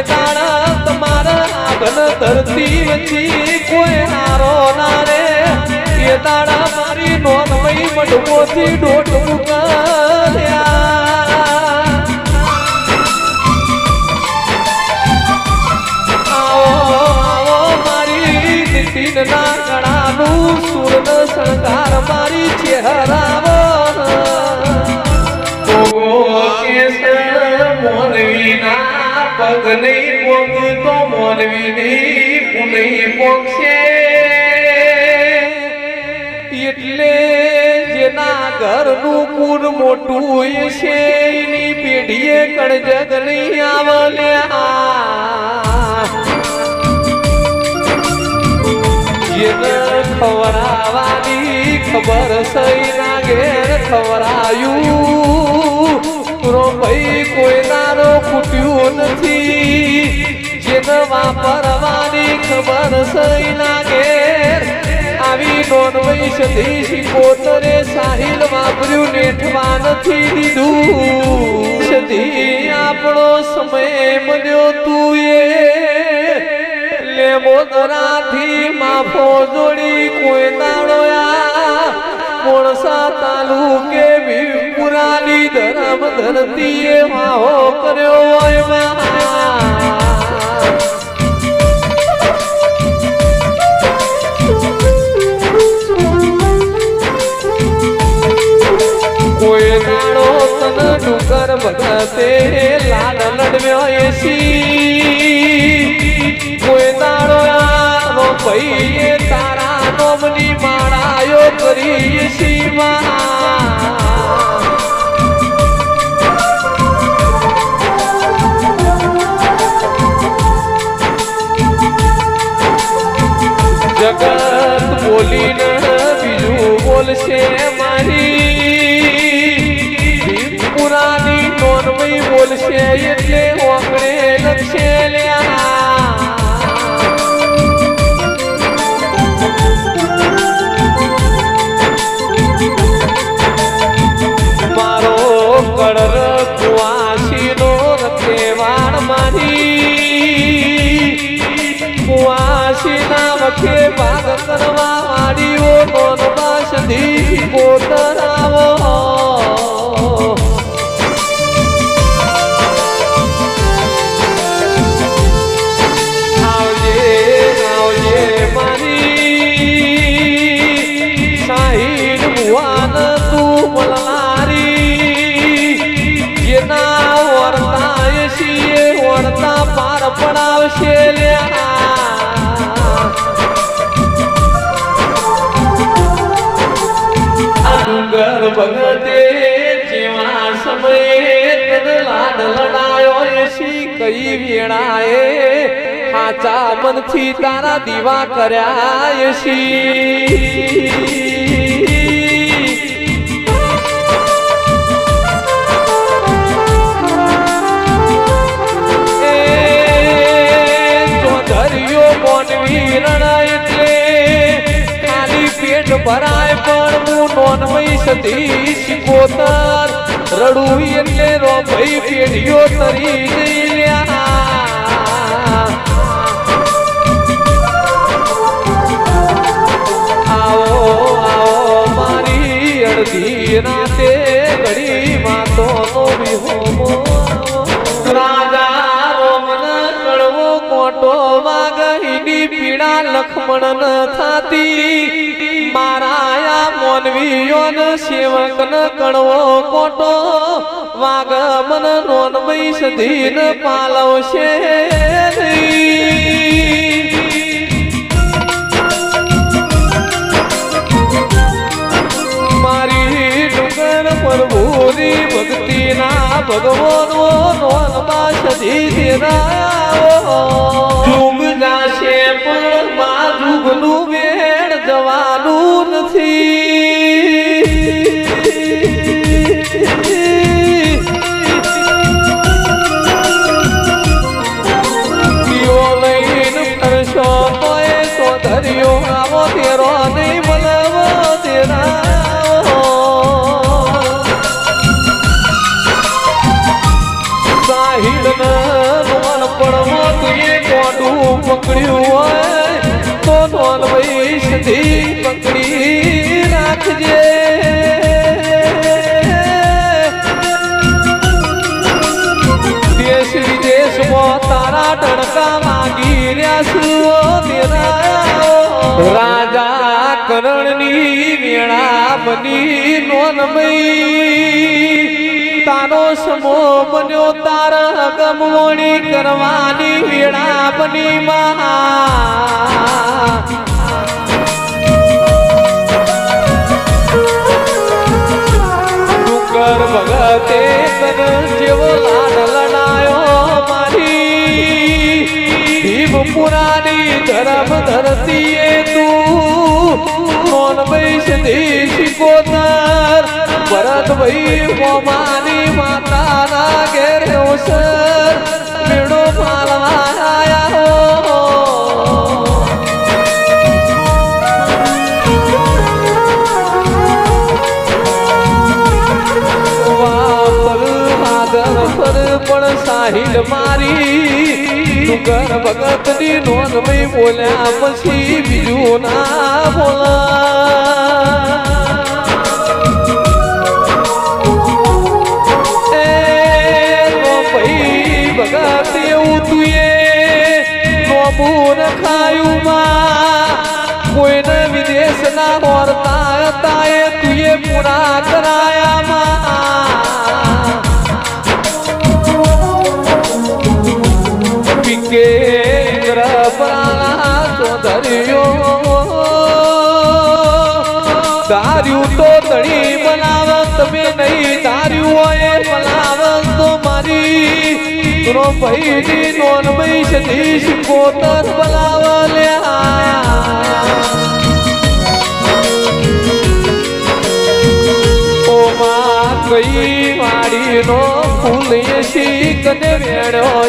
દાડા તમારા આગળ ધરતી વચ્ચે કોઈ હારો ના રે એ દાડા મારી નોનમય મઢમોથી ડોટ મુકાયા ના ગળાનું સુરન શણગાર મારી ચહેરાવો મોનવીના પગ નહીં પોગ તો મોનવીની પુનઃ પોગશે એટલે જેના ઘરનું કુર મોટું છે એની પેઢીએ કણજગ નહીં આવલ્યા જેને ખવડાવવાની ખબર સહી ના ઘેર ખવડાયું ભાઈ કોઈ નારો ખૂટ્યું નથી જેને વાપરવાની ખબર સહી ના ઘેર આવી નોનવૈશ દેશી પોતરે સાહિલ વાપર્યું નેઠવા નથી દીધું સદી આપણો સમય મળ્યો તું એ મોદરાથી માફો જોડી કોઈ દાડોયા મોણસા તાલુકે વિપુરાની ધરમ ધરતીએ માહો કર્યો હોય કોઈ દાડો તન ડુકર ભગતે લાડ લડવ્યો એસી કોઈ દાડો આનો ભાઈએ તારા નોમની માળાયો કરી સીમા જગત બોલીને બીજું બોલશે મારી પુરાની નોનમય બોલશે એટલે ઓકળે લક્ષે લ્યા મારો કળર કુવાસીનો રખેવાળ મારી કુવાસીના વખે ભાગ કરવા વાળીઓ નોનમાં સધી પોતરાવો આવજે આવજે મારી સાહિલ ભુવાન તું મળનારી જેના વર્તા છીએ વર્તા પાર પડાવશે ડુંગર ભગતે જેવા સમયે તન લાડ લડાયો એસી કઈ વેળાએ હાચા મનથી તારા દીવા કર્યા એસી ભરાય પણ હું નોનમય સતી શીખોતર રડું એટલે રો ભાઈ પેઢીઓ તરી જઈ લ્યા આવો આવો મારી અડધી રાતે ઘડી વાતો નો વિહોમો રાજા રોમન કડવો કોટો વાગહીની પીડા લખમણ ન થાતી મારાયા મોનવીઓન સેવકન કણવો કોટો વાગમન નોનમય સધીન પાલવશે મારી ડુંગર પ્રભુની ભક્તિના ભગવાનો નોનમાં સધી દેરાવો જુગ જાશે પણ મા જુગનું વેણ જવાનું નથી દીવો લઈને કરશો તોય સોધર્યો આવો તેરો નહીં બોલવો તેરા સાહિલ ન રોણ પડવો બગડ્યું હોય તો નોન ભાઈ સધી પકડી રાખજે દેશ વિદેશમાં તારા ટણકા માગી રહ્યા છું રાજા કરણની વેળા બની નોનમઈ તારો સમો બન્યો તારા ગમવણી કરવાની વેળા બની ડુંગર ભગતે તન જેવો લાડ લડાયો મારી ભીમપુરાની ધરમ ધરતીએ તું નોનભાઈ સધી શિકોતર ભરતભાઈ મોમાની માતાના ઘેર અવસર મેળો મારવા આયા વાપર આદર પર પણ સાહિલ મારી ડુંગર ભગતની નોંધભાઈ બોલ્યા પછી બીજું ના બોલા ભગત એવું તુએ નોબું ખાયું માં કોઈને વિદેશ ના હોરતા હતા એ તુએ પૂરા કરાયા માં પીકે ઇન્દ્રપરા ચોધરીઓ ધાર્યું તો તળી બનાવ તમે નહીં ધાર્યું હોય બનાવ તો મારી નો ભાઈ નોનભાઈ સધી શિકોતર બોલાવલ્યા ઓ માં કઈ વાડીનો ફૂલ શીખ ને વેણ્યો